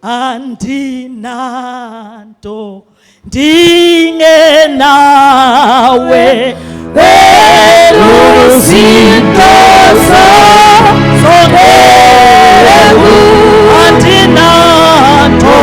andinanto ndingenawe beluzinto zonke andinanto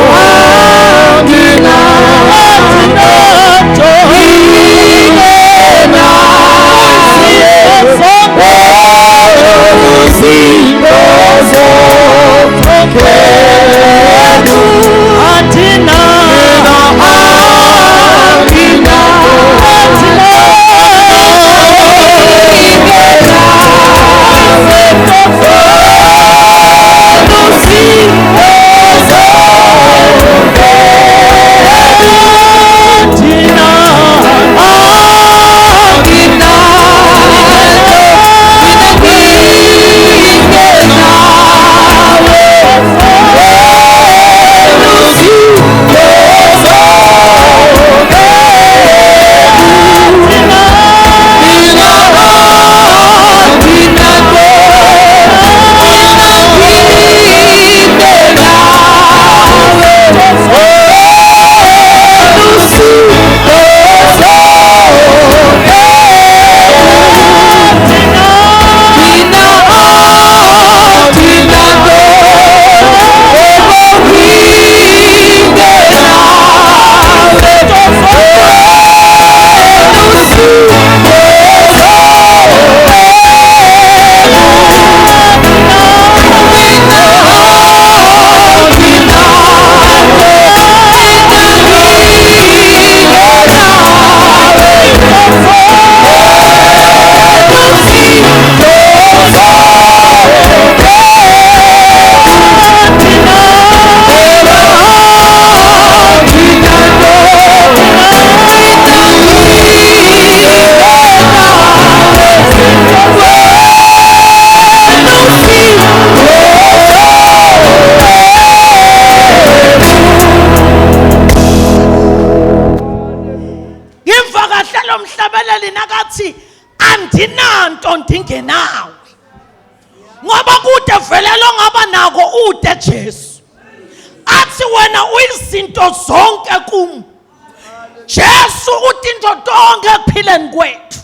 andinanto ndingenawe ngoba kude velelo ngaba nako ude Jesu athi wena uyizinto zonke kum Jesu utinto tonke ekuphileni kwethu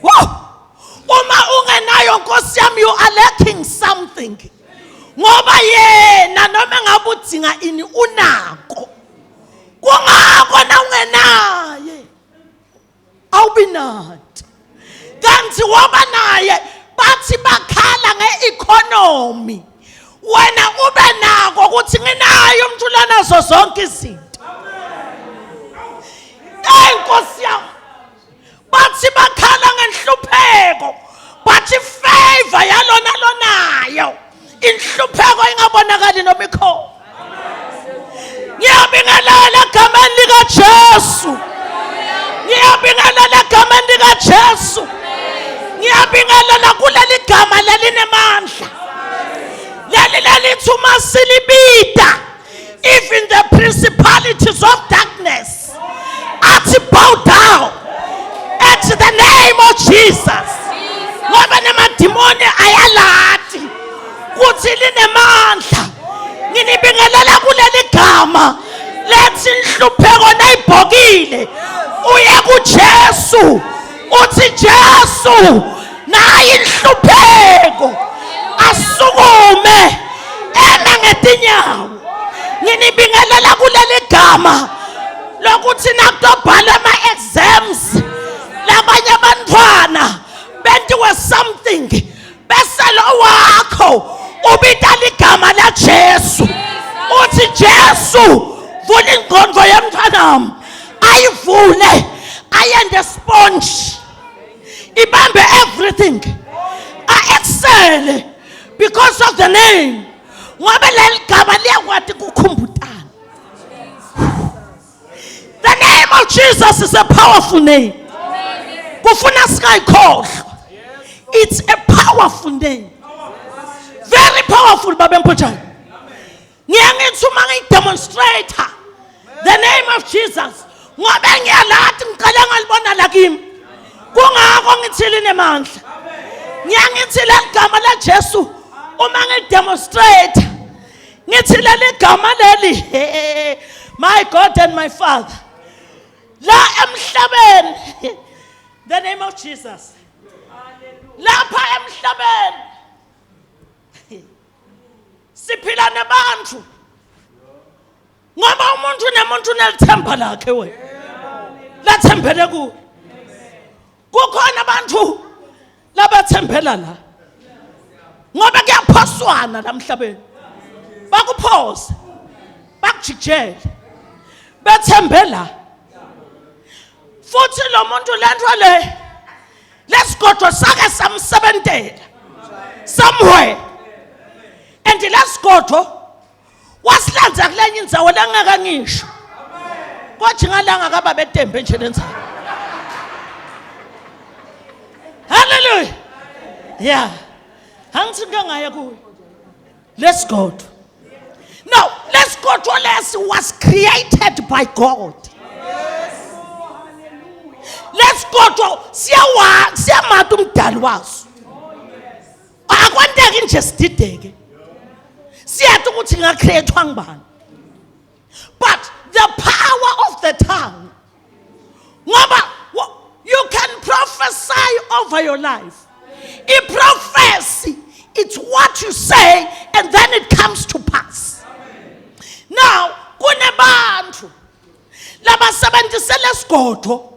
wow uma ungenayo Nkosi yami you are lacking something ngoba yena noma ngabe udinga ini unako kungako na ungenaye awubinati kanti woba naye bathi bakhala ngeeconomy wena ube nako ukuthi nginayo umthulana nazo zonke izinto Nkosi yami bathi bakhala ngenhlupheko bathi favor yalona lonayo inhlupheko ingabonakali noma ikhona ngiyabingelela egameni lika Jesu ngiyabingelela egameni lika Jesu ngiyabingelela kuleli gama lelinamandla lelithi uma silibida even the principalities of darkness athi bow down at the name of Jesus ngoba namadimoni ayalati kuthi linemandla nginibingelela kuleli gama lethi inhlupheko nayibhokile uye kuJesu uthi Jesu nayi inhlupheko asukume eme ngetinyawo nginibingelela kuleli gama lokuthi nakubhala ama-exams labanye abantwana bentiwe something bese lo wakho ubita ligama la Jesu uthi Jesu vula ingqondo yomntwanami ayivule ayende sponge ibambe everything excel because of the name ngoba leli gama liyakwati kukhumbutana the name of Jesus is a powerful name kufuna sikayikhohlwa it's a powerful name very powerful babemphotshana ngiyangithi uma ngidemonstrator the name of Jesus ngoba ngiyalathi ngiqala ngalibona la kimi kungako ngithile nemandla ngiyangithi la igama la Jesu uma ngidemonstrate ngithi leli gama leli my God and my Father la emhlabeni the name of Jesus lapha emhlabeni siphila nabantu ngoba umuntu nemuntu unelithemba lakhe wena lathembele kuwe kukhona abantu labathembela la ngoba kuyaphoswana la emhlabeni bakuphosa bakujikijele bethembela futhi lo muntu lento le lesigodwa sake samsebentela somewhere and lesigodwa wasilanza kulenye indzawo langaka ngisho kwathi ngalanga kaba betembe nje lenzayo hallelujah yeah angithi ngangaya kuwe let's go now let's go to less was created by God let's go to siyamata umdali waso akwanteki nje sidideke siyathi ukuthi ngacreatewa ngibani but the power of the tongue ngoba you can prophesy over your life a prophecy it's what you say and then it comes to pass now kunebantu labasebenzisa lesigodo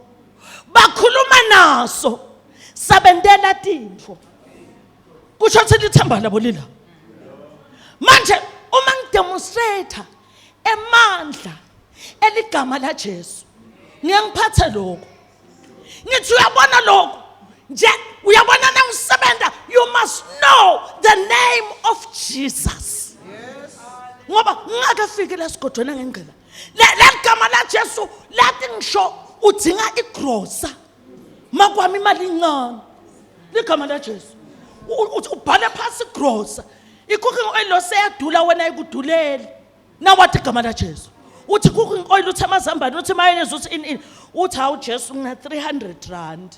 bakhuluma naso sabendela tintfo kusho ukuthi lithemba labo lila manje uma ngidemonstrate emandla eligama la Jesu ngiyangiphatha lokho ngithi uyabona lokho nje uyabona na usebenza you must know the name of Jesus ngoba ngakafika lesigodwana ngengqela legama la Jesu lathi ngisho udzinga igrosa makwami imali incane ligama la Jesu ubhala phansi igrosa i-cooking oil lo seyadula wena ikudulele nawathi igama la Jesu uthi cooking oil uthi amazambane uthi mayonnaise uthi in uthi hawu Jesu ngina 300 rand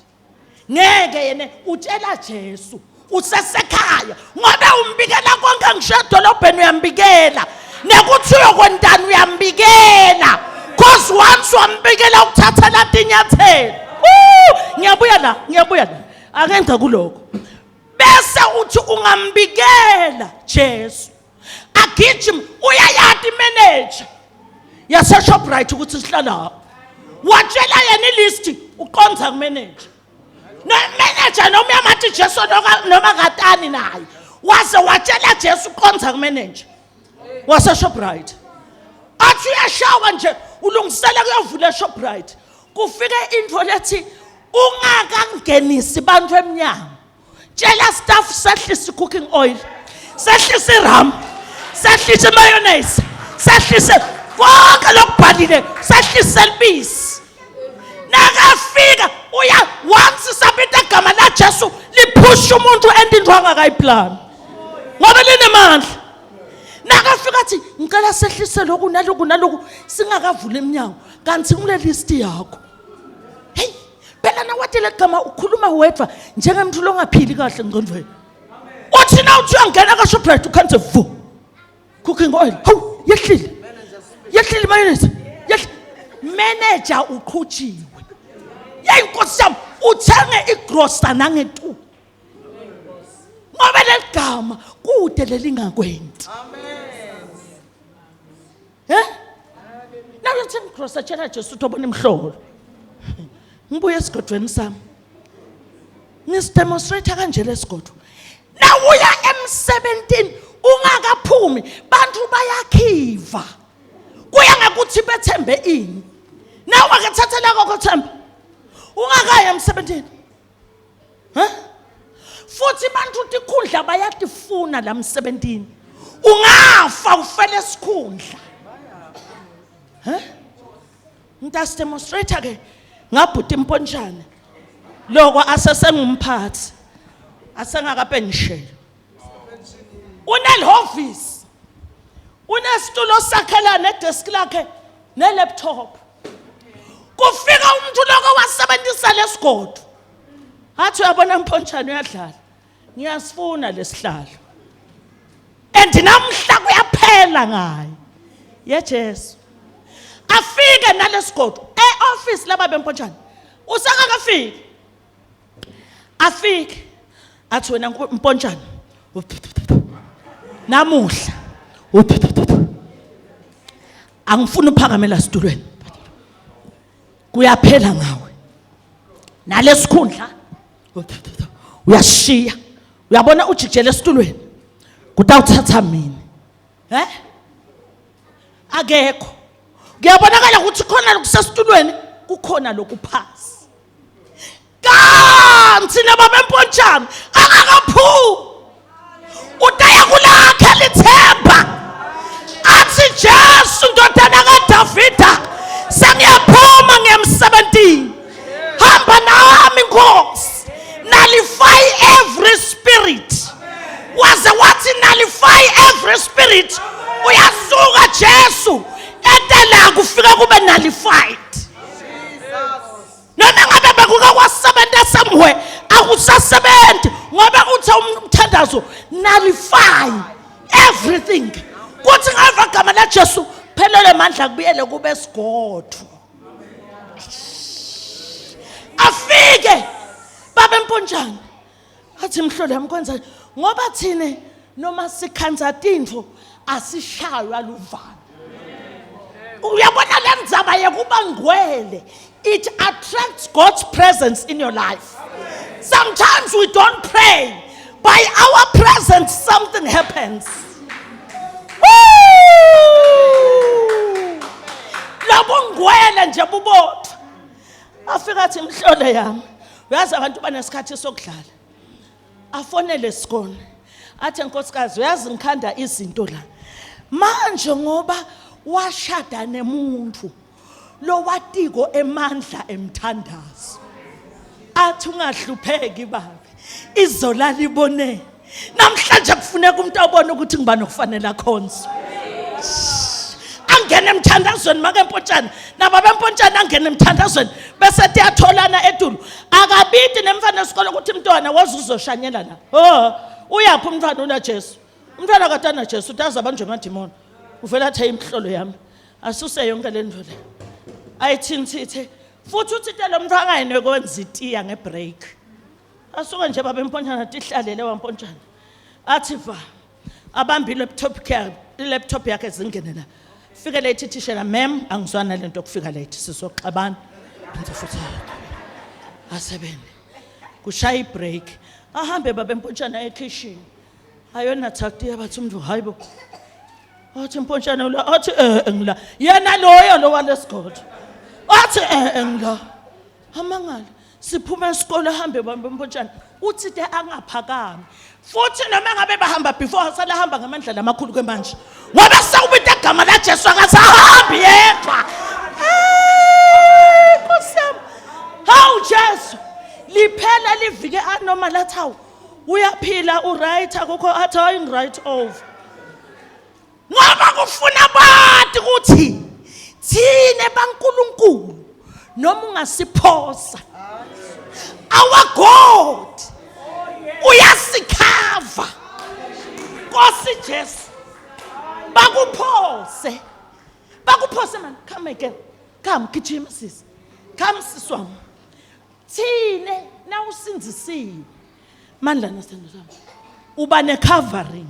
ngeke yena utshela Jesu usesekhaya ngoba umbikela konke ngisho edolobheni uyambikela nekuthi uyokwentana uyambikela cause once wambikela ukuthatha latinyathelo ngiyabuya la akenza kuloko bese uthi ungambikela Jesu agijima uyayati manager yase Shoprite ukuthi sihlala watshela yena ilist uqonza kumanager no manager noma yamathi Jesu noma katani naye waze watshela Jesu uqonza kumanager wase Shoprite athi uyashawa nje ulungisela kuyovula Shoprite kufike into lethi ungakangenisi bantu emnyango tshela staff sehlisa cooking oil sehlisa ram sehlisa mayonnaise sehlisa konke lokubhalile sehlisa libisi nakafika uya once sabita igama la Jesu liphusha umuntu endindwa angakayiplan ngoba linemandla nakafika athi ngicela sehlise lokhu naloku singakavula eminyango kanti ngule list yakho hey phela nawathi legama ukhuluma wedwa njengomuntu longaphili kahle ngqondweni uthi na uthi uyangena ka Shoprite ukhanze vu cooking oil hawu yehlile mayonnaise manager uqhutshiwe yayinkosi yami uthenge igrosa nangetu ngoba legama kude lelingakwenti now let's cross the church Jesu tobona imhlolo ngibuye esigodweni sami ngisidemonstrate kanje lesigodo now uya M17 ungakaphumi bantu bayakhiva kuya ngakuthi bethembe ini now akathatha la kokuthemba ungakaya M17 futhi bantu tikhundla bayatifuna la M17 ungafa ufele esikhundla ngita demonstrate ke ngabhuta imponjane lokho asesengumphathi asengakapenshela uneloffice unesitulo sakhela nedesk lakhe nelaptop kufika umuntu lokho wasebenzisa lesigodo athi uyabona imponjane uyadlala ngiyasifuna lesihlalo and namhla kuyaphela kuyaphela ngayo yeJesu. Afike nalesigodo e-office laba bempontshana usakakafiki. Afike athi wena mpontshana namuhla angifuni uphakamela situlweni, kuyaphela ngawe nalesikhundla uyashiya. Uyabona ujijele esitulweni kutawuthatha mina akekho. Kuyabonakala ukuthi khona lokusesitulweni kukhona lokuphasi. Kanti laba bempontshana akakaphumi. Udaya kulakhe lithemba athi Jesu ndodana kaDavida sengiyaphuma ngem17. Hamba nami Nkosi, nullify every spirit. Waze wathi nullify every spirit. Uyasuka Jesu etela kufika kube nullified. Noma ngabe bekuka kwasebenza somewhere akusasebenzi ngoba uthi umthandazo nullify everything. Kuthi ngava igama la Jesu phelele amandla kubuyele kube sigodo. Afike babempontshana athi mhlolo yami kwenza ngoba thine noma sikhanza tintfo asishaywa luvalo. Uyabona lenzaba yekuba ngcwele, it attracts God's presence in your life. Sometimes we don't pray, by our presence something happens. Labo ngcwele nje bubodwa. Afika athi mhlolo yami uyazi abantu banesikhathi sokudlala. Afonele isikole athi nkosikazi uyazi ngikhanda izinto la manje ngoba washada nemuntu lo watiko emandla emthandazo. Athi ungahlupheki babe izola libone namhlanje kufuneka umuntu abone ukuthi ngibani okufanele akhonze. Angene emthandazweni make empontshana naba bempontshana angene emthandazweni bese tiyatholana etulo akabidi nemfana esikole ukuthi umntwana wazi uzoshanyela la. Uyaphi umntwana unaJesu? Umntwana katana Jesu utaza abantu ngemadimoni. Uvela athi imhlolo yami asuse yonke le ndlela. Ayithintithe futhi uthi lo muntu angayinwe kwenza itiya ngebreak. Asuke nje babempontshana tihlalele wampontshana. Athi va abambi laptop yakhe zingene la. Fika late tishela ma'am angizwana lento kufika late sizoxabana. Bese futhi asebenze. Kushaya ibreak. Ahambe babempontshana ekitchen. Ayona thakti abathi umuntu hayibo. Athi mpontshana la athi ngila. Yena loyo lo walesigodo. Athi ngila. Amangala siphuma esikole ahambe babempontshana. Uthi te angaphakami. Futhi noma ngabe bahamba before sala hamba ngamandla lamakhulu kwemanje. Ngoba sawubita igama la Jesu akasahambi yedwa. Kusem. How Jesu liphela livike anoma lathawu. Uyaphila uright akukho athi hayi right over. Ngoba kufuna abantu ukuthi thine baNkulunkulu noma ungasiphosa. Our God uyasikhava. Nkosi Jesu bakuphose. Bakuphose man, come again. Come gijima sisi. Come siswami. Thine na usinzisiwe. Mandla nesithando sami. Uba ne covering.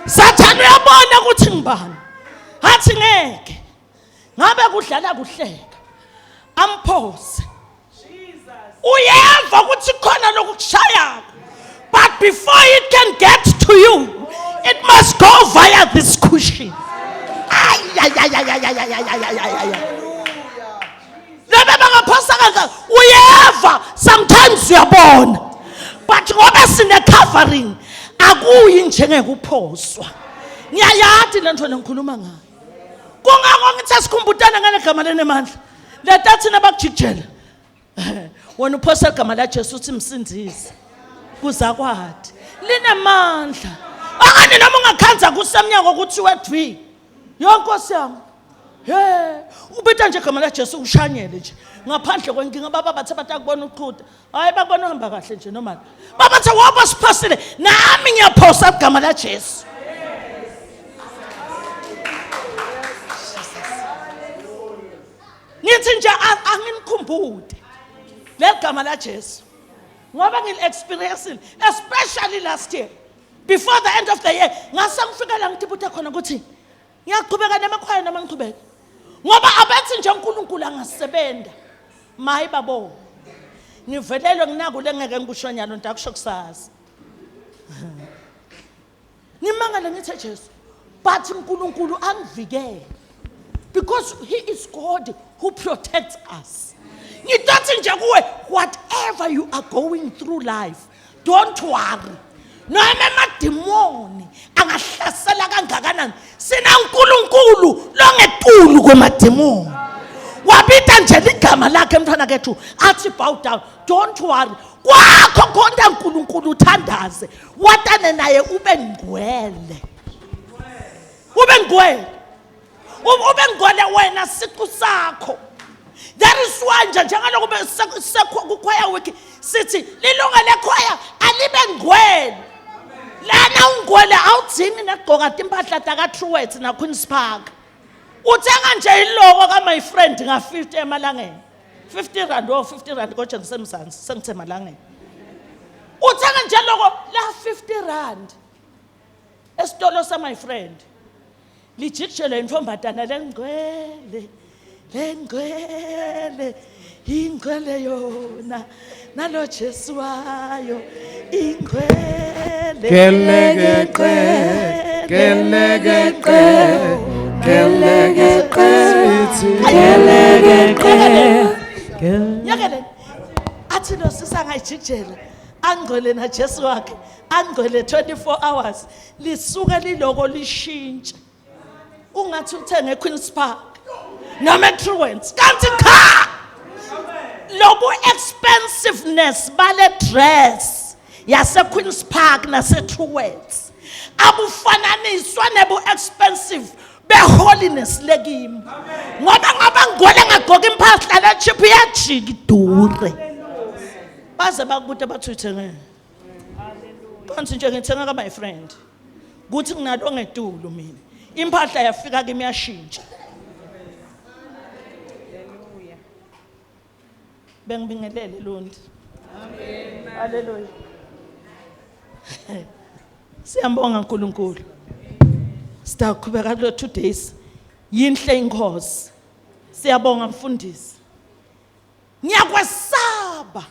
Sathane uyabona ukuthi ngibani. Hathi ngeke. Ngabe kudlala kuhleka. Amphose. Uyeva ukuthi khona lokukushaya. But before it can get to you, it must go via this cushion. Uyeva sometimes uyabona. But ngoba sine covering akuyi njengekuphoswa. Ngiyayathi lento lengikhuluma ngayo. Kungako ngithi sikhumbutana ngale gama lenemandla. Letathi nabakujijela. Wona uphosa igama la Jesu uthi msindisi. Kuza kwathi. Linemandla. Akani noma ungakhanza kusemnyaka ukuthi wedwi. Yonkosi yami. Ubita nje igama la Jesu ushanyele nje. ngaphandle kwenkinga baba bathe batakubona uqhuda hayi babona uhamba kahle nje normal baba bathe waba siphasile nami ngiyaphosa igama la Jesu ngithi nje anginikhumbule legama la Jesu ngoba ngil-experience especially last year before the end of the year ngase ngifika la ngitibuthe khona ukuthi ngiyaqhubeka nemakhaya noma ngiqhubeka ngoba abethi nje uNkulunkulu angasebenda mayi babo ngivelelwe nginakule ngeke ngikusho nyalo ntakusho kusasa ngimangala ngithi Jesu but uNkulunkulu angivikele because he is God who protects us ngithi nje kuwe whatever you are going through life don't worry noma amadimoni angahlasela kangakanani sina uNkulunkulu longetulu kwemadimoni wabita nje ligama lakhe mntwana kethu athi bow down don't worry kwakho konke uNkulunkulu uthandaze watane naye ube ngcwele wena siqu sakho there is one njengaloku kukhwaya wiki sithi lilunga lekhwaya alibe ngcwele lana ungcwele awudzini negqoka timpahla taka Truworths na Queen's Park uthenga nje iloko ka my friend nga 50 emalangeni 50 rand or 50 rand kodwa ngisemzansi sengithe malangeni uthenga nje loko la 50 rand esitolo sa my friend lijikjele imfombatana lengcwele ingcwele yona nalo Jesu wayo ingcwele yakele athi lo sisangayijikjela angcwele na Jesu wakhe angcwele 24 hours lisuka liloko lishintshe ungathi uthenge Queen's Park noma Truworths kanti cha lobu expensiveness bale dress yase Queen's Park nase Truworths abufananiswa nebu expensive be holiness lekimi ngoba ngigole ngagqoka impahla la cheap yajika idure baze bakubuta bathi uthenge kanti nje ngithenga ka my friend kuthi nginalo ngetulu mina impahla yafika kimi yashintsha bengibingelele londi amen haleluya siyambonga uNkulunkulu sitaqhubeka lo 2 days yinhle inkosi siyabonga mfundisi ngiyakwesaba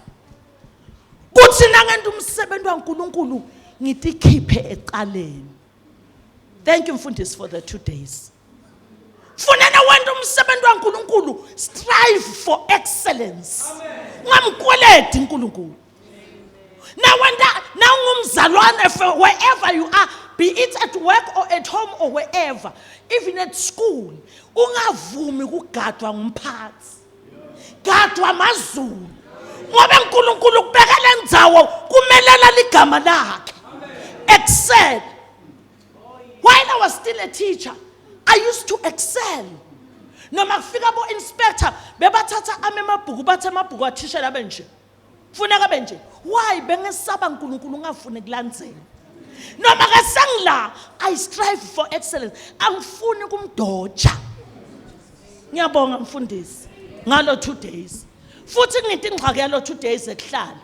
kuthi nangento umsebenzi waNkulunkulu ngitikhiphe eqaleni thank you mfundisi for the 2 days funena wena umsebenzi waNkulunkulu strive for excellence ngamkweledi uNkulunkulu now ungumzalwane wherever you are be it at work or at home or wherever even at school ungavumi kugadwa ngumphathi gadwa amazulu ngoba uNkulunkulu kubekela indzawo kumelela ligama lakhe excel while I was still a teacher I used to excel noma kufika bo inspector bebathatha amemabhuku bathe amabhuku athishela benje funeka benje why bengesaba uNkulunkulu ngafuni kulandzela noma ke sengila I strive for excellence angifuni kumdoja ngiyabonga mfundisi ngalo 2 days futhi ngithi ngixake yalo 2 days ekuhlala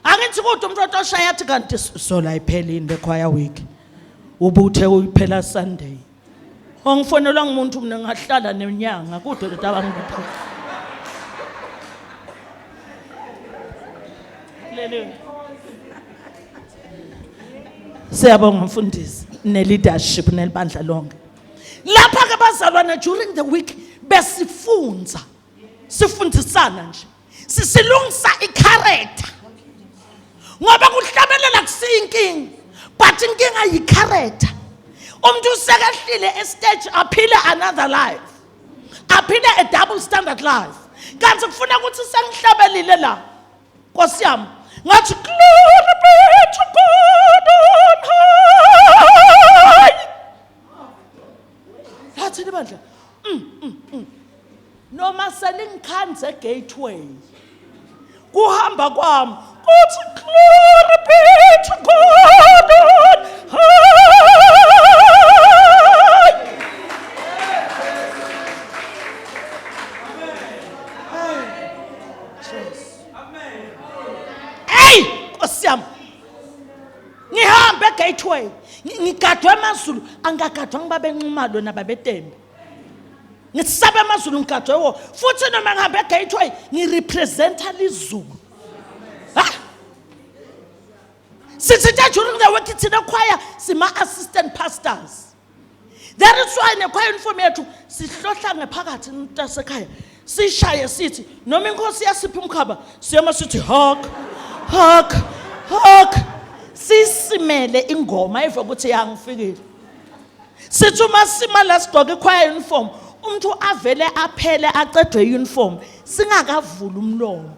angithi kodwa umuntu otoshaya athi kanti sola iphelile lekhwaya week ubuthe uyiphela Sunday ongifonelwa ngumuntu mina ngahlala nenyanga kodwa lo tabangipha lelo siyabonga mfundisi ne leadership nelibandla lonke lapha ke bazalwana during the week sifundisana nje sisilungisa icharacter ngoba kuhlabelela kusinkingi but inkinga yicharacter umuntu usekehlile estage aphila another life aphila a double standard life kanti kufuna ukuthi sengihlabelile la Nkosi yami ngathi glory be to God on high lathi libandla noma selingikhandla phansi egateway kuhamba kwami kuthi glory be to God on high. Hey, Nkosi ngihambe egateway ngigadwe amazulu angagadwa ngibabe Nxumalo nababeTembe ngisaba amazulu ngigadwe wo futhi noma ngihambe egateway ngirepresenta lizulu. Sithi during the week thina choir sima assistant pastors. That is why nechoir uniform yethu sihlohla ngephakathi ntasekhaya sishaye sithi noma inkosi yasipha umkhaba siyama sithi hawk hawk hawk sisimele ingoma eve ukuthi yangifikile. Sithi uma sima la sigqoke choir uniform umuntu avele aphele acedwe uniform singakavula umlomo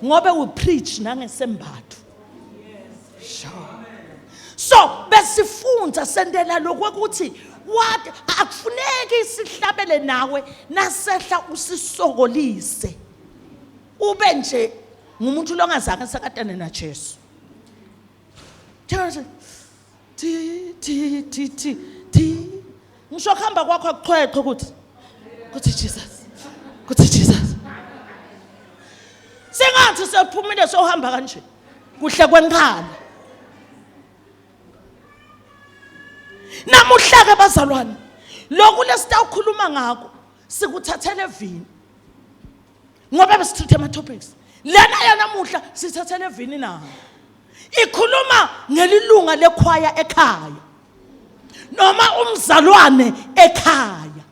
ngobe we preach nangesembatho. So besifunda sendela lokuthi what akufuneki sihlabele nawe nasehla usisokolise ube nje ngumuntu longazange sakatane na Jesu. Ti ngisho khamba kwakho akuchweqe ukuthi Jesus sengathi sephumile sohamba kanje kuhle kwenkhala. Namuhla ke bazalwane lokhu lesitawukhuluma ngakho sikuthathele evini ngoba besithathe ama topics lana yanamuhla sithathele evini na ikhuluma ngelilunga lekhwaya ekhaya noma umzalwane ekhaya.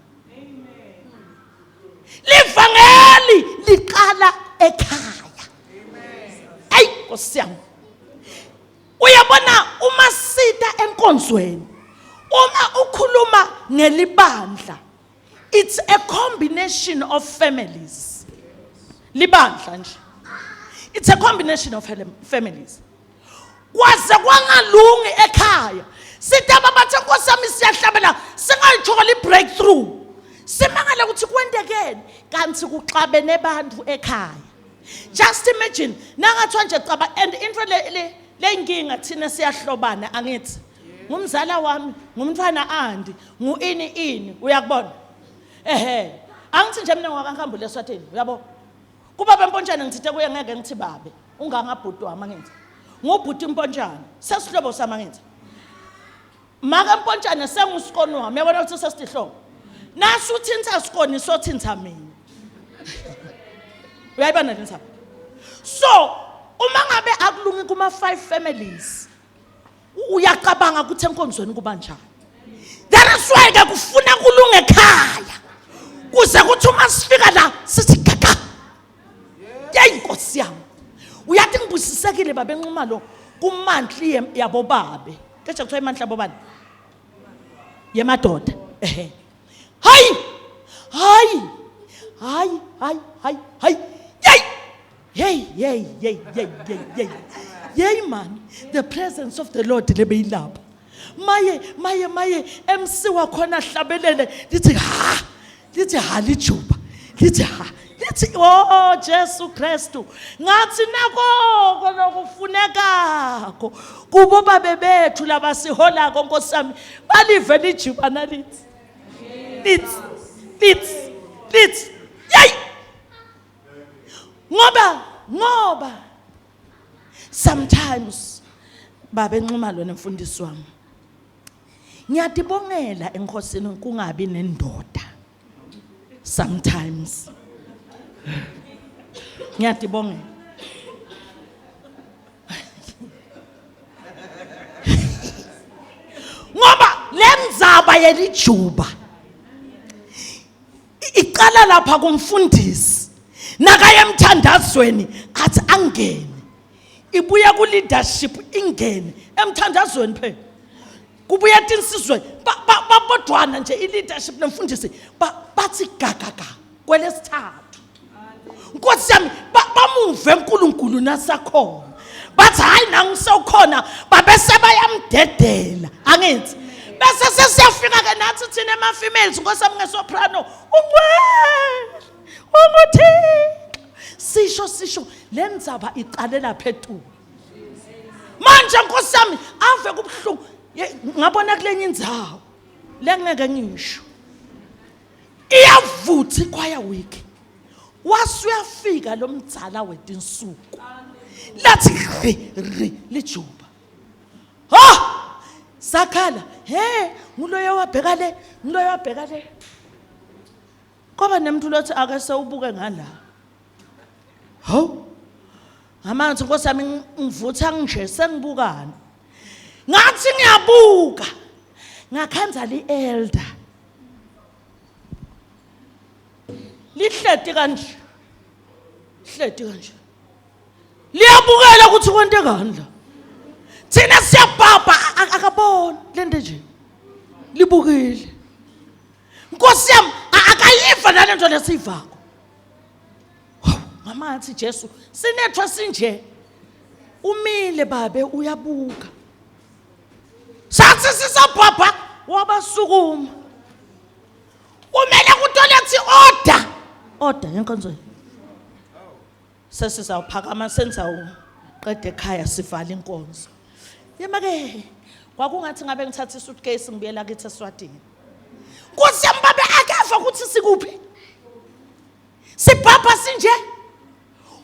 Livangeli liqala ekhaya. Hey Nkosi yami uyabona uma sita enkonzweni uma ukhuluma ngelibandla it's a combination of families. Libandla nje it's a combination of families. Kwaze kwangalungi ekhaya sitaba bathe Nkosi yami siyahlabela singayithola ibreakthrough simangala ukuthi kwendekeni kanti kuxabene abantu ekhaya. Just imagine nangathi nje caba and into lenkinga thina siyahlobana angithi ngumzala wami ngumntwana andi nguini uyakubona angithi nje mina ngwakankhambo leswatheni uyabo kubaba Mpontshane ngithithe kuye ngeke ngithi babe ungangabhuti wami ngithi ngubhuti Mpontshane sesihlobo sama ngithi maka Mpontshane sengusikoni wami yabona ukuthi sesihlobo nasu uthinta sikoni so thinta mina uyayibona lentaba. So uma ngabe akulungi kuma 5 families uyacabanga ukuthi enkonzweni kuba njani. That is why ke kufuna kulunge ekhaya kuze kuthi uma sifika la sithi gaga yey Nkosi yami uyathi ngibusisekile babe Nxumalo kumantli yabo babe keje kuthiwa imantli yabo bani yemadoda hayi yey man the presence of the Lord lebeyilapha maye MC wakhona hlabelele lithi lithi oh Jesu Kristu ngathi nako lokufunekako kubo babe bethu labasiholako Nkosi yami balive lijuba nalithi lithi yey ngoba sometimes babe Nxumalo nemfundisi wami ngiyadibongela enkosini kungabi nendoda sometimes ngiyadibongela ngoba lenzaba yelijuba iqala lapha kumfundisi nakaye emthandazweni athi angene ibuya ku leadership ingene emthandazweni phela kubuya tinsizwe babodwana nje I leadership nemfundisi bathi gagaga kwelesithathu Nkosi yami bamuve uNkulunkulu nasakhona bathi hayi nangisawukhona babese bayamdedela angithi bese sesiyafika ke nathi thina ema females Nkosi yami ngesoprano umuthi sisho lendzaba iqalela phethu manje Nkosi yami ave kubuhlungu ngabona kulenye indzawo lengeke ngisho iyavutha ikwaya week wasuyafika lo mdzala wetinsuku lathi lijuba sakhala nguloyo wabheka le Koba nemntu lothi ake sewubuke ngala ngamanzi Nkosi yami ngivutha nje sengibukana ngathi ngiyabuka ngakhanza li-elder lihleti kanje liyabukela ukuthi kwentekani la thina siyabhabha akabona lento nje libukile Nkosi yami akayiva nalento lesivako ngamathi Jesu sinethwa sinje umile babe uyabuka sathi sisabhabha wabasukuma umele kutolethi order yenkonzo sesizawuphakama senzawuqeda ekhaya sivala inkonzo yemake kwakungathi ngabe ngithatha isuitcase ngibuyela kithi eSwatini Nkosi yami babe akafa ukuthi sikuphi sibhabha sinje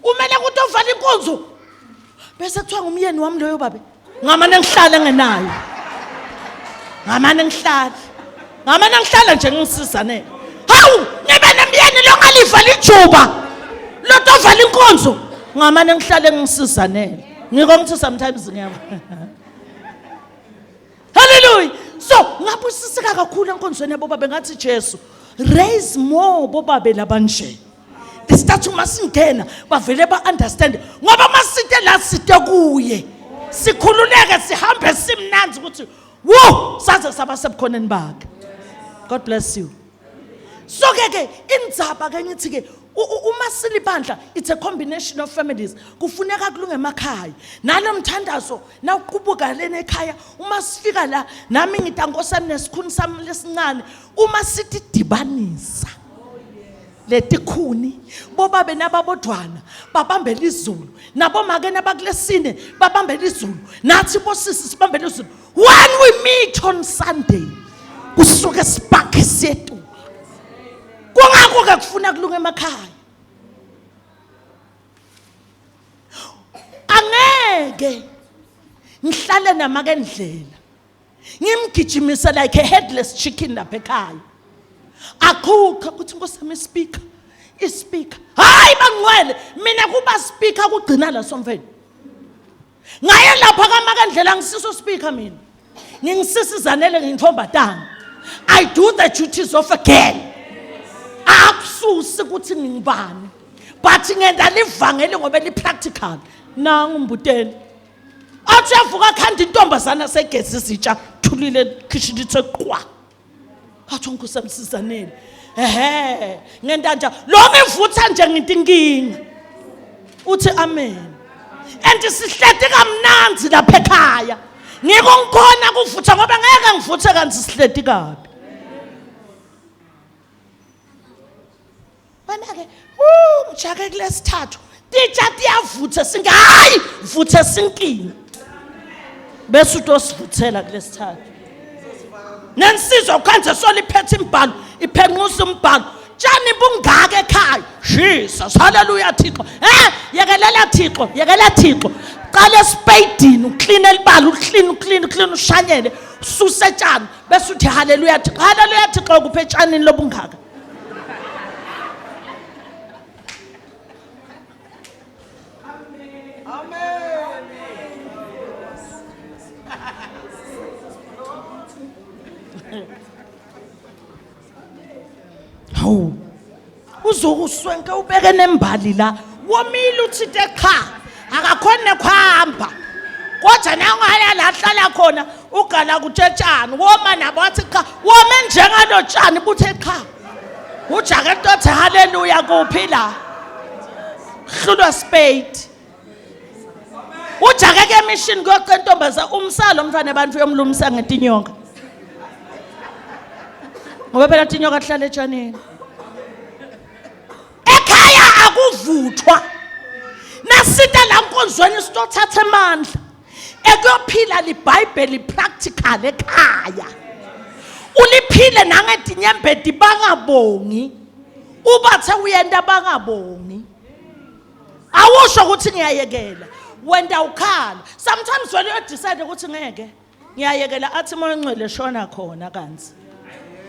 umele kutovala inkonzo bese kuthiwa ngumyeni wami loyo babe ngamane ngihlale engenayo ngamane ngihlala nje ngisizane hawu ngibe nemyeni lo ngaliva lijuba lotovala inkonzo ngamane ngihlale ngisizanele ngiko ngithi sometimes ngiyaba hallelujah so ngabusisika kakhulu enkonzweni yabo babe ngathi Jesu raise more bobabe labanje isithathu masingena bavele ba understand ngoba masite la site kuye sikhululeke sihambe simnanzi ukuthi wo saze saba sebukhoneni bakhe God bless you so ke indzaba ke ngithi ke uma silibandla it's a combination of families kufuneka kulunge emakhaya nalomthandazo nawuqubuka lena ekhaya uma sifika la nami ngita Nkosi yami nesikhuni sami lesincane uma sithi dibanisa letikhuni bobabe nababodwana babambela izulu nabo make nabakulesine babambela izulu nathi bosisi sibambela izulu when we meet on Sunday kusuke sibakhe sethu kungakho ke kufuna kulunga emakhaya angeke ngihlale namake ndlela ngimgijimisa like a headless chicken lapha ekhaya akukho ukuthi Nkosi yami ispeaker hayi bangcwele mina kuba speaker kugcina la somfeni ngaye lapha kamake ndlela ngisiso speaker mina ngingisisizanele ngintfombatana I do the duties of a girl akususi ukuthi ngingibani but ngenda livangele ngoba li practical nangu mbuteni athi yavuka khanda intombazana segesi sitsha thulile kitchen itseqwa athi Nkosi yami sizanele ngenda nje lo ngivutha nje ngitinkinga uthi amen and sihlete kamnanzi lapha ekhaya ngiko ngikhona kuvutha ngoba ngeke ngivuthe kanti sihlete kabi banake ngijake kulesithathu titsha tiyavutha singa hayi vuthe sinkini bese utosivuthela kulesithathu nensizwa ukhanze soliphethe imbhalo iphenqusa umbhalo tshani bungaka ekhaya Jesus haleluya Thixo yekelela Thixo qala espadini uclean elibalo uclean ushanyele ususe tshani bese uthi haleluya Thixo kuphe tshanini lobungaka uzokuswenka ubeke nembali la womile uthite cha akakhona kuhamba kodwa nangaya la hlala khona ugala kuthetshana woma nabo wathi cha wome njengalo tshani buthe cha ujake ntothi haleluya kuphi la hlulwa spade ujake ke mission kuyocentombaza umsalo mfana abantu yomlumisa ngetinyonga ngoba phela tinyoka hlala etshaneni kuvuthwa nasita la nkonzweni sitothatha amandla ekuyophila liBhayibheli practical ekhaya uliphile nangedinyembedi bangabongi ubathe uyenda bangabongi awusho ukuthi ngiyayekela wenda ukhala sometimes when you decide ukuthi ngeke ngiyayekela athi moya ngcwele shona khona kanzi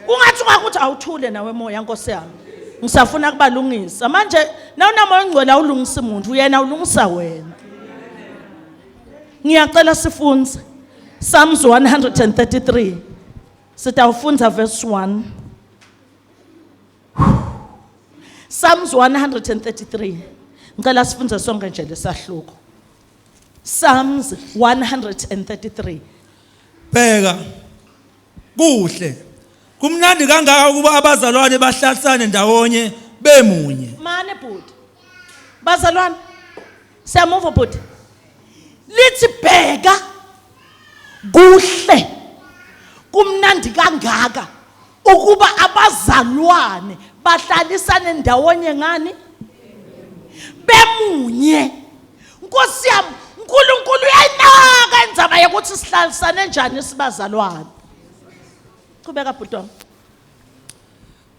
ungathi ngakuthi awuthule nawe moya Nkosi yami ngisafuna kubalungisa manje nawunamoya ngcwele awulungisa umuntu uyena ulungisa wena ngiyacela sifunze Psalms 133 sitawufunza verse 1 Psalms 133 ngicela sifunze sonke nje lesahluko Psalms 133 Bheka kuhle kumnandi kangaka ukuba abazalwane bahlalisane ndawonye bemunye mane bhuti bazalwane siyamuva bhuti lithi bheka kuhle kumnandi kangaka ukuba abazalwane bahlalisane ndawonye ngani bemunye Nkosi yami uNkulunkulu uyayinaka indzaba yokuthi sihlalisane njani sibazalwane qhubeka bhuti wami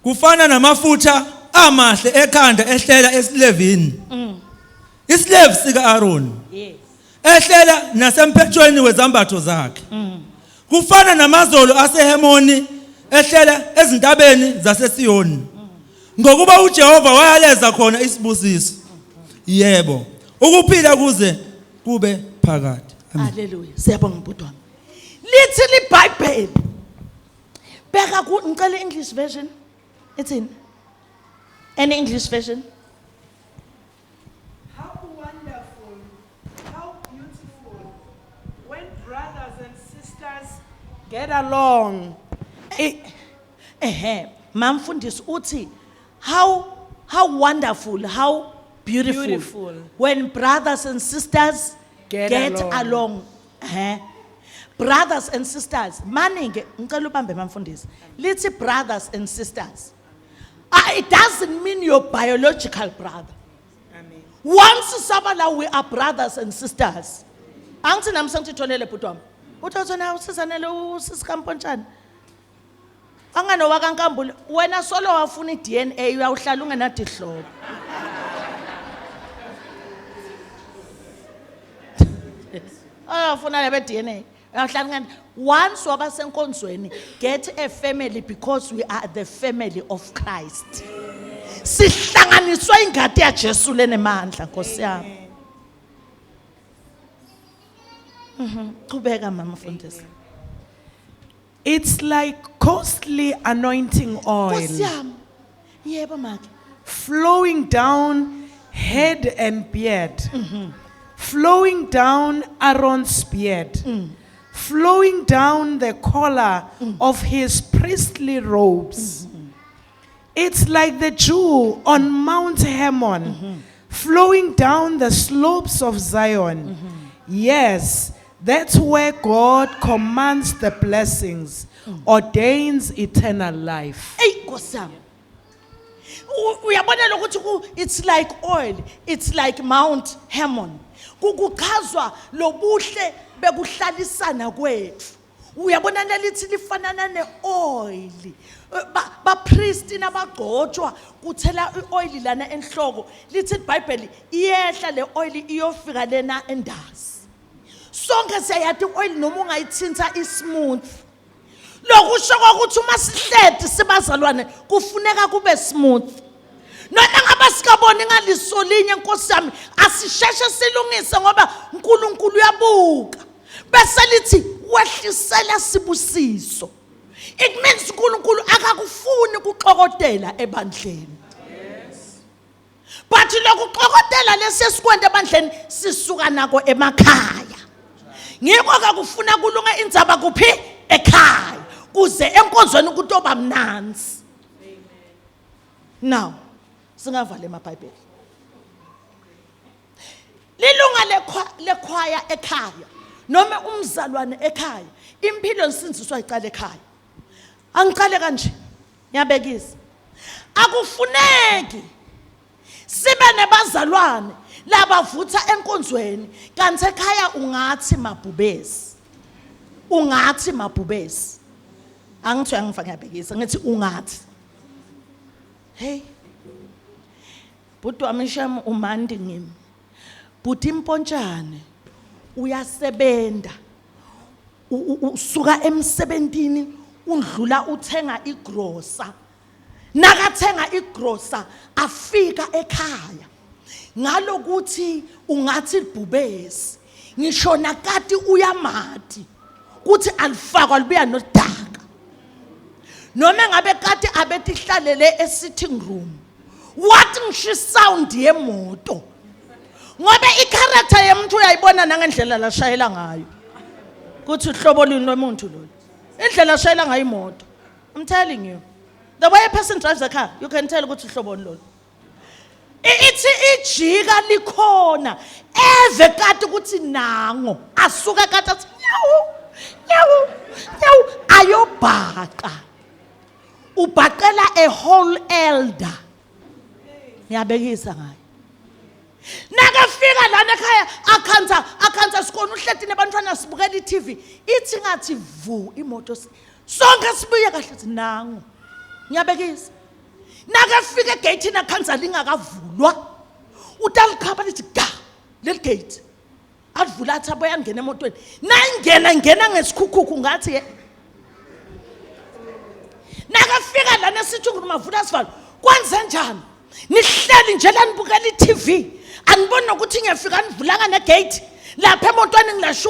kufana namafutha amahle ekhanda ehlela esilevini isilevu sika Aaron yes ehlela nasemphethweni wezambatho zakhe kufana namazolo aseHemoni ehlela ezintabeni zaseSiyoni ngokuba uJehova wayaleza khona isibusiso yebo ukuphila kuze kube phakade haleluya siyabonga bhuti wami lithi liBhayibheli bheka ku ngicela English version ethini any English version How wonderful, how beautiful when brothers and sisters get along. Mamfundisi uthi how wonderful how beautiful when brothers and sisters get along. Brothers and sisters maningi ngicela ubambe mamfundisi lithi brothers and sisters it doesn't mean your biological brother. Amen. Once sabala we are brothers and sisters angithi nami sengithitholele bhuti wami uthi na usizanele usisikampontshana anganowa kaNkambule wena solo wafuna iDNA uyawuhlala ungenadi hlobo afuna lebe DNA uyawuhlala ngani once waba senkonzweni get a family because we are the family of Christ sihlanganiswa ingadi yaJesu lenemandla Nkosi yami qhubeka mama mfundisi It's like costly anointing oil Nkosi yami yebo maki flowing down head and beard, flowing down Aaron's beard, flowing down the collar of his priestly robes. It's like the dew on Mount Hermon, flowing down the slopes of Zion. Yes, that's where God commands the blessings, ordains eternal life. Hey Nkosi yami uyabona lokuthi it's like oil it's like Mount Hermon kukuchazwa lobuhle bekuhlalisana kwethu uyabona nelithi lifanana neoil ba priest nabagcotshwa kuthela ioil lana enhloko lithi iBhayibheli iyehla le oil iyofika lena endazi sonke siyayathi oil noma ungayithinta ismooth lokusho ukuthi uma sihlede sibazalwane kufuneka kube smooth noma ngabe sikaboni ngaliso linye Nkosi yami asisheshe silungise ngoba uNkulunkulu uyabuka bese lithi wehlisela sibusiso it means uNkulunkulu akakufuni ukuxokotela ebandleni but lokuxokotela lesesikwende ebandleni sisuka nako emakhaya ngikho akufuna kulunga indzaba kuphi ekhaya kuze enkonzweni kutoba mnanzi now singavala emaBhayibheli lilunga lekhwaya ekhaya noma umzalwane ekhaya impilo nsinziswa iqala ekhaya angiqale kanje ngiyabekisa akufuneki sibe nebazalwane labavutha enkonzweni kanti ekhaya ungathi mabhubesi. Ungathi mabhubesi. Angithi angifaka ngiyabhekisa ngithi ungathi. Hey. Bhuti wamisham umandi ngimi. Bhuti impontshane uyasebenza. Usuka emsebentini undlula uthenga igrosa. Nakathenga igrosa afika ekhaya. Ngalokuthi ungathi ibhubesi. Ngisho nakati uyamati. Kuthi alifakwa libuya nodaka. Noma ngabe kati abethi hlalele e-sitting room. Wathi ngisho sound yemoto. Ngobe i-character yemuntu uyayibona nangendlela la shayela ngayo. Kuthi uhlobo luni lomuntu lo. Indlela shayela ngayo imoto. I'm telling you. The way a person drives a car, you can tell ukuthi uhlobo lo. Ithi ijika likhona. Eve kati ukuthi nango. Asuka kati athi nyawu ayobhaqa. Ubhaqela a whole elder. Ngiyabekisa ngayo. Nakafika lana ekhaya akhanza sikona uhleti nebantwana sibukela iTV. Ithi ngathi vu imoto sonke sibuye kahle sithi nango. Ngiyabekisa. Nakafika egate akhanza lingakavulwa. Utalikhaba lithi ga leli gate. Advula athi aboya ngena emotweni. Ngena ngesikhukhuku ngathi nakafika lana esithi ngumavula sivalo. Kwenze njani? Nihleli nje la nibukela iTV. Anibona ukuthi ngiyafika nivulanga negate. Lapha emotweni ngilasha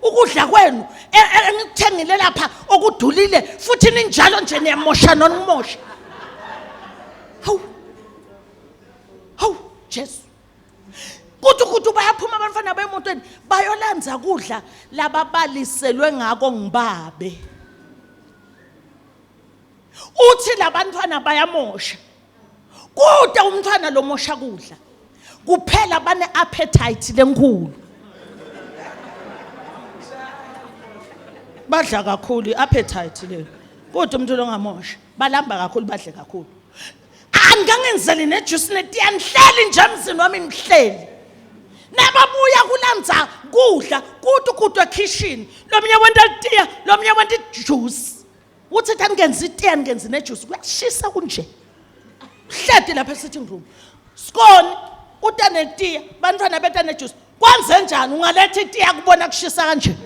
ukudla kwenu engikuthengile lapha okudulile futhi ninjalo nje niyamosha nonimosha. Hawu Jesu. Kuthi bayaphuma abafana bemotweni bayolanza kudla lababaliselwe ngako ngibabe. Uthi labantwana bayamosha. Kude umntwana lo mosha kudla. Kuphela bane appetite lenkulu. Badla kakhulu appetite le. Kude umuntu lo ngamosha. Balamba kakhulu badle kakhulu. Angangenzeli nejuice netiya nihleli nje emzini wami nihleli. Nababuya kulanza kudla kude ekitchen. Lomnye wenta itiya, lomnye wenta ijuice. Uthi thani ngenza itiya ngenza nejuice kuyashisa kunje. Hleti lapha e-sitting room. Skoni utane itiya, bantwana betane juice. Kwenze njani ungaletha itiya kubona kushisa kanje?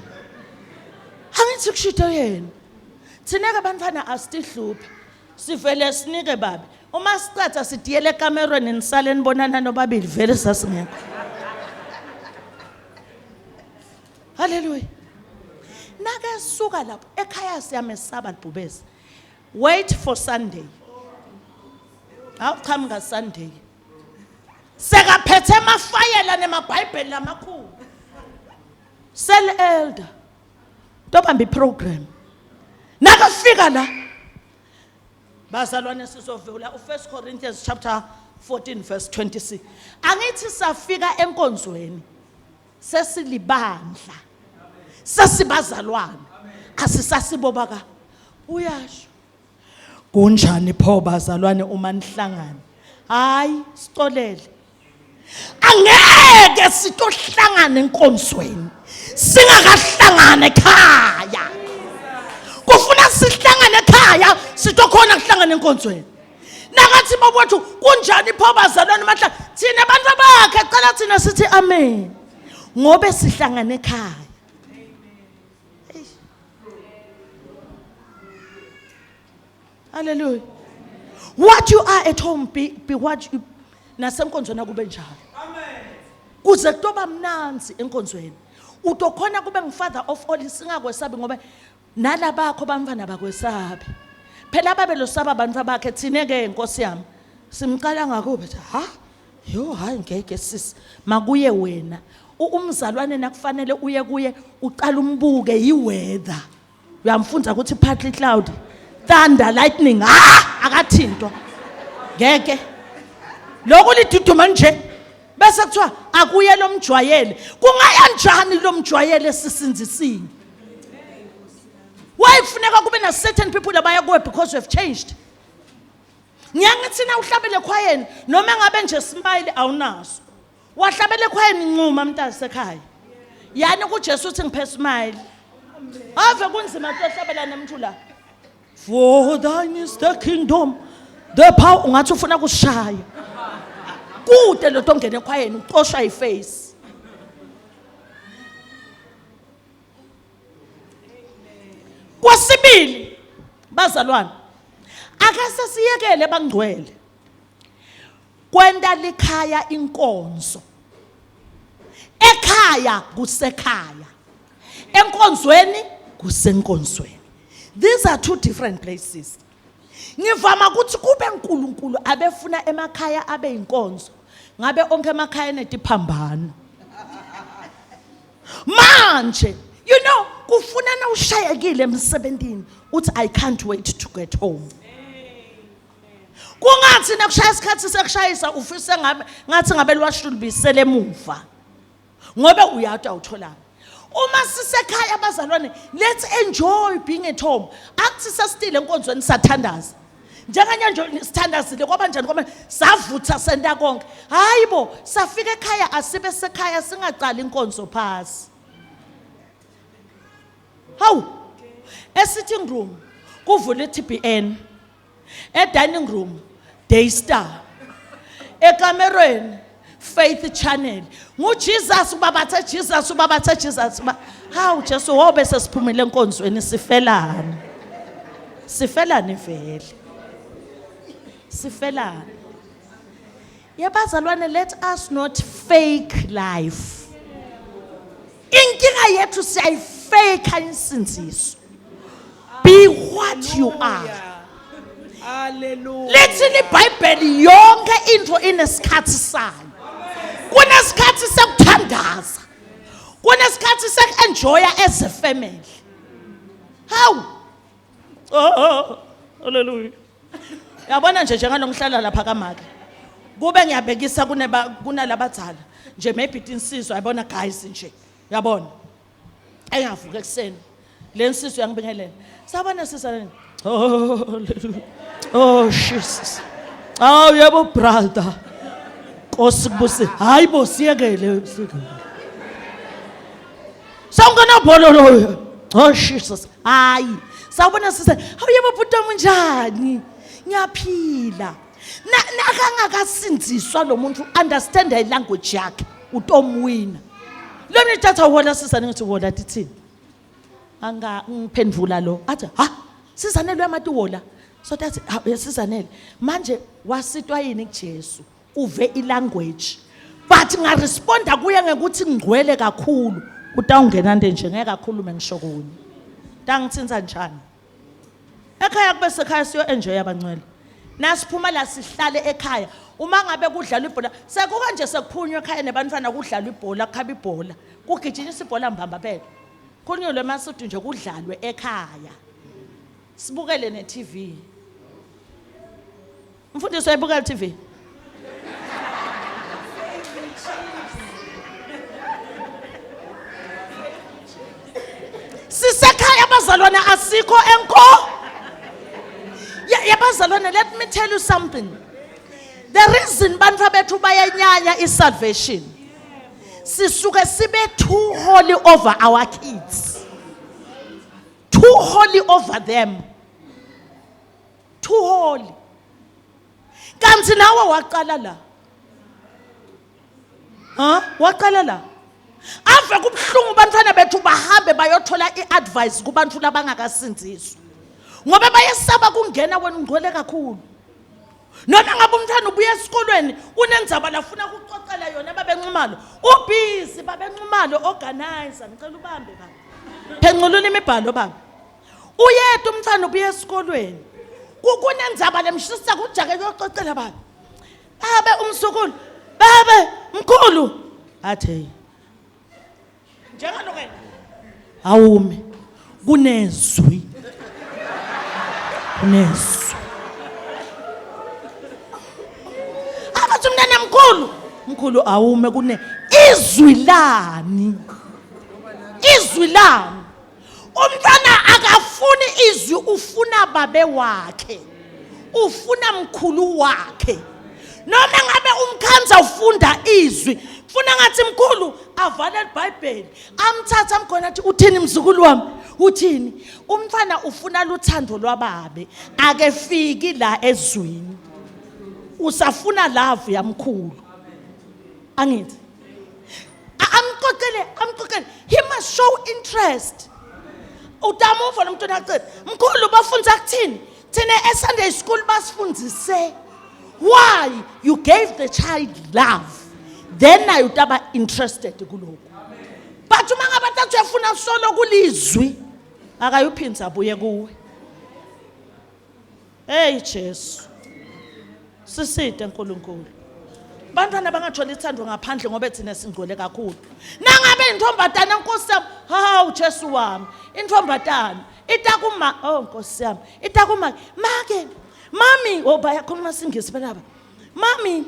Angithi kushito yena. Thina abantwana asitihluphi. Sivele sinike babe. Uma sicatha sidiyele ekamerweni nisale nibonana nobabili vele sasingekho. Hallelujah. Nake suka lapho ekhaya siyamesaba libhubesi. Wait for Sunday. Awuqhamuka Sunday. Sekaphethe amafayela nemabhayibheli lamakhulu. Sel elder. Tobambi program. Nakafika la. Bazalwane sizovula u1 Corinthians chapter 14 verse 26. Angithi safika enkonzweni. Sesilibandla. Sesibazalwane. Asisasibobaka. Uyasho. Kunjani pho bazalwane uma nihlangana? Hayi, sitolele. Angeke sitohlangana enkonzweni. Singakahlangana ekhaya. Kufuna sihlangane ekhaya, sitokhona kuhlangana enkonzweni. Nakathi babothu kunjani pho bazalwane manje? Thina abantu bakhe cela thina sithi amen. Ngobe sihlangana ekhaya. Hallelujah. What you are at home be what you nasenkonzweni kube njalo. Amen. Kuze kutoba mnanzi enkonzweni. Utokhona kube ngfather of all singakwesabi ngoba nalabakho bamfana bakwesabi. Phela babelosaba abantu bakhe thineke inkosi yami. Simqala ngakuba ha? Yo hayi ngeke sisi makuye wena. Umzalwane nakufanele uye kuye uqala umbuke yiweather. Uyamfunza ukuthi partly cloudy. Thunder, lightning, akathintwa. Ngeke. Lokho liduduma nje. Bese kuthiwa akuye lo mjwayele. Kungaya njani lo mjwayele sisinzisini? Why kufuneka kube na certain people abaya kuwe because you have changed? Ngiyangithi na uhlabele ekhwayeni noma ngabe nje smile awunaso. Wahlabele ekhwayeni ncuma mntazi sekhaya. Yani kuJesu uthi ngiphe smile. Ave kunzima ukuhlabela nemntu la. For thine is the kingdom, the power. Ungathi ufuna kushaya. Kude lo tongena ekhwayeni uqoshwa iface. Kwesibili bazalwane, akase siyekele bangcwele kwenda likhaya inkonzo. Ekhaya kusekhaya, enkonzweni kusenkonzweni. These are two different places. Ngivama ukuthi kube uNkulunkulu abefuna emakhaya abe inkonzo, ngabe onke emakhaya netiphambano. Manje you know, kufuna na ushayekile emsebentini uthi I can't wait to get home. Kungathi nakushaya isikhathi sekushayisa ufise ngathi ngabe lwashulubisele emuva. Ngoba uyatha utholana. Uma sisekhaya abazalwane, let's enjoy being at home. Akuthi sasitile enkonzweni sathandaza. Njenganye nje sithandazile kwaba njani kwaba savutha senda konke. Hayibo, safika ekhaya asibe sekhaya singaqala inkonzo phasi. How? Sitting room, kuvule TBN. Dining room, Daystar. Kamerweni, Faith Channel. Jesus ubabathe Jesus ubabathe Jesus. How Jesu wobe sesiphumile enkonzweni sifelana. Sifelana vele. Sifelana. Yabazalwane, let us not fake life. Inkinga yethu siyayifake insinziso. Be what you are. Hallelujah. Let's in the Bible yonke into inesikhathi sayo. Kunesikhathi sekuthandaza. Kunesikhathi sekenjoya as a family. How? Oh, hallelujah. Yabona nje njengalo ngihlala lapha kaMaka. Kube ngiyabekisa kunalabadzala. Nje maybe insizwa yabona guys nje. Yabona. Engavuka ekseni. Le nsizwa yangibingelela. Sabona sisaleni. Oh, hallelujah. Oh Jesus. Oh yebo brother. Kosibuse. Hayibo siyekele. Sawungena bololo. Oh Jesus. Hayi. Sabona sisa. Hawu yebo bhuta munjani? Ngiyaphila. Nakangakasindziswa lo muntu understand the language yakhe utomwina. Lo nithatha wona sisa ngithi wona dithini? Anga ngiphendvula lo. Athi ha sizanele yamati wola. So that's sizanele. Manje wasitwa yini kuJesu? Uve ilanguage. But ngaresponda kuye ngekuthi ngigcwele kakhulu. Utawungena nje ngeke kakhulume ngisho kuni. Tangitsinza njani? Ekhaya kube sekhaya siyo enjoy abangcwele. Nasiphuma la sihlale ekhaya. Uma ngabe kudlala ibhola, sekuka nje sekuphunywa ekhaya nebantwana kudlala ibhola, khaba ibhola. Kugijinyiswa ibhola mbamba phela. Kunyulwe masudu nje kudlalwe ekhaya. Sibukele neTV. Mfundisi uyayibukela TV? Sisekhaya abazalwane asikho enko. Yabazalwane, let me tell you something. The reason bantwa bethu bayanyanya is salvation. Sisuke sibe too holy over our kids. Too holy over them. Too holy. Kanti nawe waqala la. Waqala la. Ave kubhlungu bantwana bethu bahambe bayothola iadvice kubantu labangakasindziswa. Ngoba bayesaba kungena wena ungcwele kakhulu. Noma ngabe umntwana ubuya esikolweni unenzaba lafuna ukuxoxela yona babenqumalo. Ubusy babenqumalo organizer ngicela ubambe baba. Phenqulula imibhalo baba. Uyedwa umntwana ubuya esikolweni. Kunenzaba lemshisa kujake yoxoxela baba. Abe umsukulu. Baba mkhulu. Athi njengalo ke awume kunezwi. Kunezwi. Abathi mntana mkhulu awume kune izwi lani. Izwi lani. Umntwana akafuni izwi ufuna babe wakhe. ufuna mkhulu wakhe. Noma ngabe umkhanza ufunda izwi, kufuna ngathi mkhulu avala iBhayibheli, amthatha amkhona athi uthini mzukulu wami? Uthini? Umfana ufuna luthando lwababe, akefiki la ezwini. Usafuna love yamkhulu. Angithi? Amqoqele. He must show interest. Utamuva lo mntwana acela, mkhulu bafundza kuthini? Thina eSunday school basifundise. Why? You gave the child love. Then naye utaba interested kuloko. But uma ngabe bathathu uyafuna solo kulizwi, akayuphindza abuye kuwe. Hey Jesu. Siside nkulunkulu. Bantwana bangathola ithando ngaphandle ngoba thina singcwele kakhulu. Nangabe intombatana Nkosi yami, hawu Jesu wami, intombatana itakuma, oh Nkosi yami, itakuma, make Mommy, oh bayakhuluma singisi belaba. Mommy,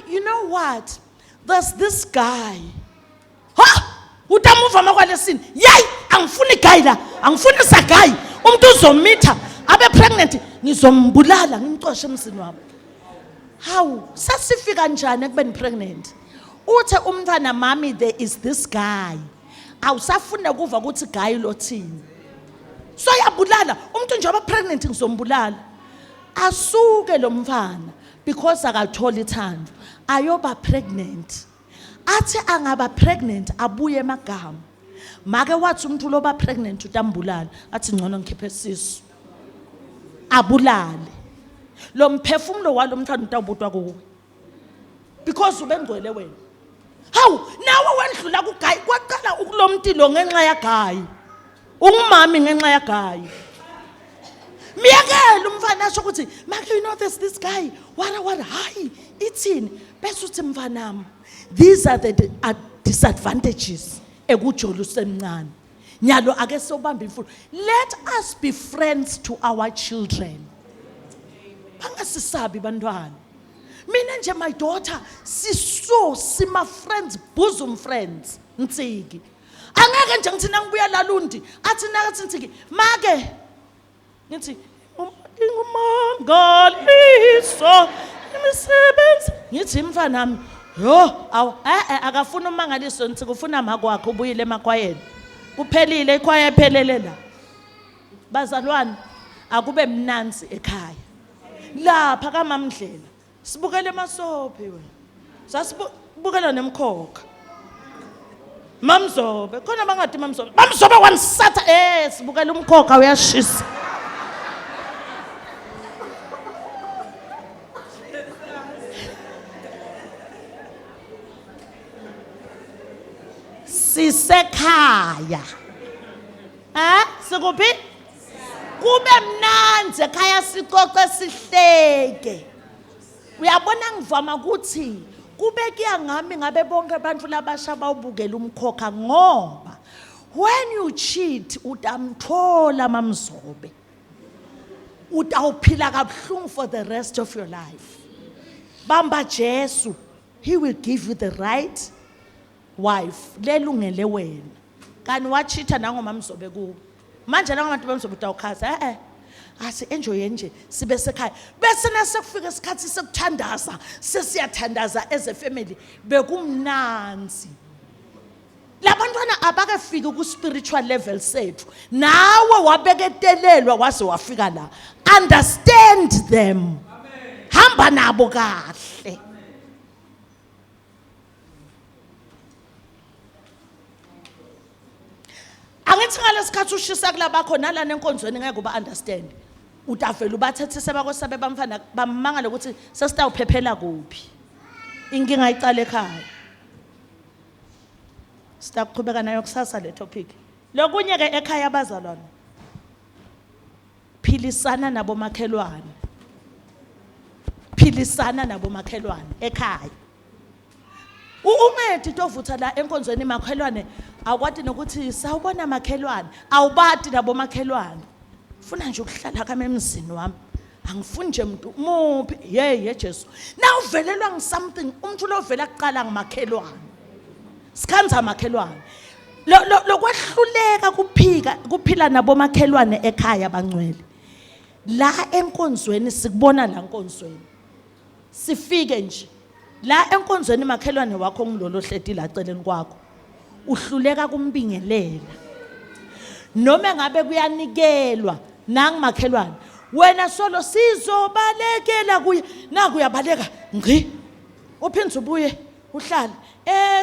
you know what? There's this guy. Ha! Utamuva makwalesini. Yay! Angifuni guy la. Angifuni sa guy. Umuntu uzomitha abe pregnant ngizombulala ngimxoshe emzini wami. How? Sasifika njani ekubeni pregnant? Uthe umntwana mommy there is this guy. Awusafuna kuva ukuthi guy lothini. So yabulala umuntu nje aba pregnant ngizombulala. Asuke lo mfana because akathola ithando. Ayoba pregnant. Athi angaba pregnant abuye emagama. Make wathi umuntu loba pregnant utambulala. Athi ngcono ngikhiphe isisu. Abulale. Lo mphefumulo walo mntwana utawubutwa kuwe. Because ubengcwele wena. Hawu, nawe wendlula kuGayi kwaqala ukulomntilo ngenxa yaGayi. Ungumami ngenxa yaGayi. Miyekela umfana asho ukuthi, "Make you know this guy. What hayi ithini?" Bese uthi mfanami, these are the disadvantages ekujolo semncane. Nyalo ake sobamba imfundo. Let us be friends to our children. Bangasisabi bantwana. Mina nje my daughter sima friends, bosom friends. Ntsiki. Angeke nje ngithina ngibuya lalundi athi nakathi ntsiki, "Make ngithi ingumangaliso imisebenzi." Ngithi mfana nami, "Yo, akafuna umangaliso ntsiki ufuna makwakhe ubuyile emakwayeni." Kuphelile ikhwaya ephelele la. Bazalwane, akube mnanzi ekhaya. Lapha kaMamdlela sibukele emasophi wena. Sasibukela nemkhokha. Mamzobe, khona bangadi Mamzobe. Mamzobe wansatha sibukela umkhokha uyashisa. Sisekhaya. Sikuphi? Kube mnanzi ekhaya sicoce sihleke. Uyabona ngivama ukuthi kube kuya ngami ngabe bonke abantu labasha bawubukela umkhokha ngoba when you cheat utamthola Mamzobe. Utawuphila kabuhlungu for the rest of your life. Bamba Jesu, he will give you the right wife lelungele wena. Kanti wachitha nangoMamzobe kuwe. Manje nangabantu Mamzobe utawukhaza asi enjoy nje sibe sekhaya bese nasekufika isikhathi sekuthandaza sesiyathandaza as a family bekumnanzi. Labantwana abakafiki ku spiritual level sethu nawe wabeketelelwa wase wafika la. Understand them. Hamba nabo kahle. Angithi ngalesikhathi ushisa kulaba khona la nenkonzweni ngeke uba understand. Utavela ubathethise bakosabe bamfana bamangala ukuthi sesitawuphephela kuphi. Inkinga icala ekhaya. Sitaqhubeka nayo kusasa le topic. Lokunye ke ekhaya abazalwane. Philisana nabo makhelwane. Philisana nabo makhelwane ekhaya. Ungedi tovutha la enkonzweni makhelwane akwati nokuthi sawubona makhelwane awubati nabo makhelwane. Funa nje ukuhlala kama emzini wami. Angifuni nje umuntu muphi ye Jesu. Now uvelelwa ngisomething umuntu lo vela kuqala ngimakhelwane. Sikhanza makhelwane. Lokwehluleka kuphila nabo makhelwane ekhaya bangcwele. la enkonzweni sikubona la enkonzweni sifike nje la enkonzweni makhelwane wakho ngilolo hletile aceleni kwakho uhluleka kumbingelela noma ngabe kuyanikelwa nangimakhelwane wena solo sizobalekela kuye naku uyabaleka ngqi uphindze ubuye uhlala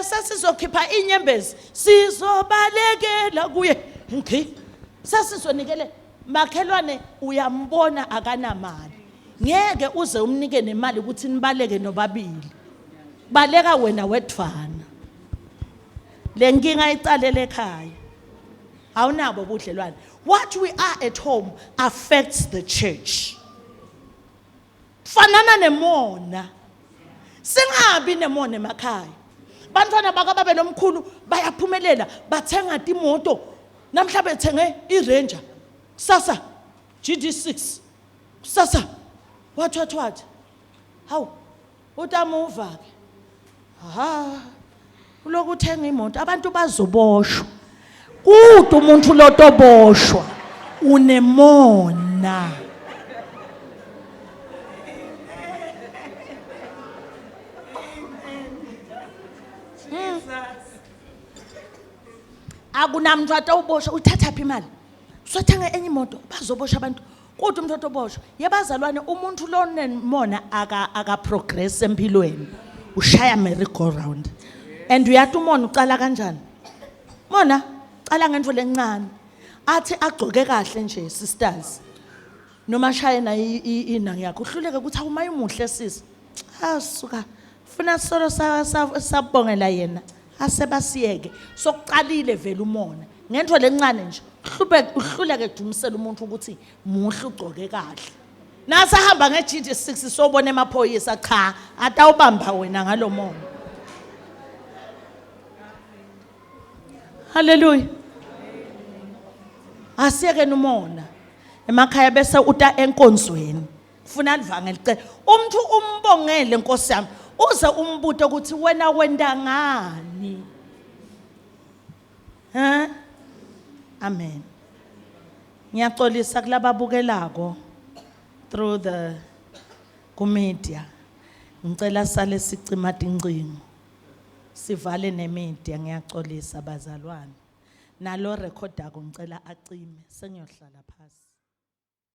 sesizokhipha inyembezi sizobalekela kuye ngqi sesizonikele makhelwane uyambona akanamali ngeke uze umnike nemali ukuthi nibaleke nobabili baleka wena wedvana lenkinga icalele ekhaya awunabo budlelwane what we are at home affects the church fanana nemona singabi nemona emakhaya bantwana bakababe nomkhulu bayaphumelela bathenga imoto namhla bethenge iRanger sasa GD6 sasa what hawu utamuva ke uloku uthenga imoto abantu bazoboshwa kude umuntu lotoboshwa unemona akunamuntu atawuboshwa uthatha phi imali sothenga enye imoto bazoboshwa abantu kude umuntu otoboshwa yebazalwane umuntu lo nemona aka progress empilweni ushaya merry go round and uyathi umona uqala kanjani mona qala ngento lencane athi agcoke kahle nje sisters noma shaye na inangi yakho uhluleke ukuthi awumayimuhle sisi asuka funa solo sabongela yena asebasiyeke sokuqalile vele umona ngento lencane nje uhluleke dumisela umuntu ukuthi muhle ugcoke kahle nasahamba ngeGD6 sobona emaphoyisa cha atawubamba wena ngalomoya haleluya asiyeke numona emakhaya bese uta enkonzweni ufuna livanga licela umuntu umbongele Nkosi yami uze umbuto ukuthi wena wenda ngani amen ngiyaxolisa kulaba bukelako through the media ngicela sale sicima incingo sivale nemedia ngiyaxolisa bazalwane nalo recorder ngicela acime sengiyohlala phansi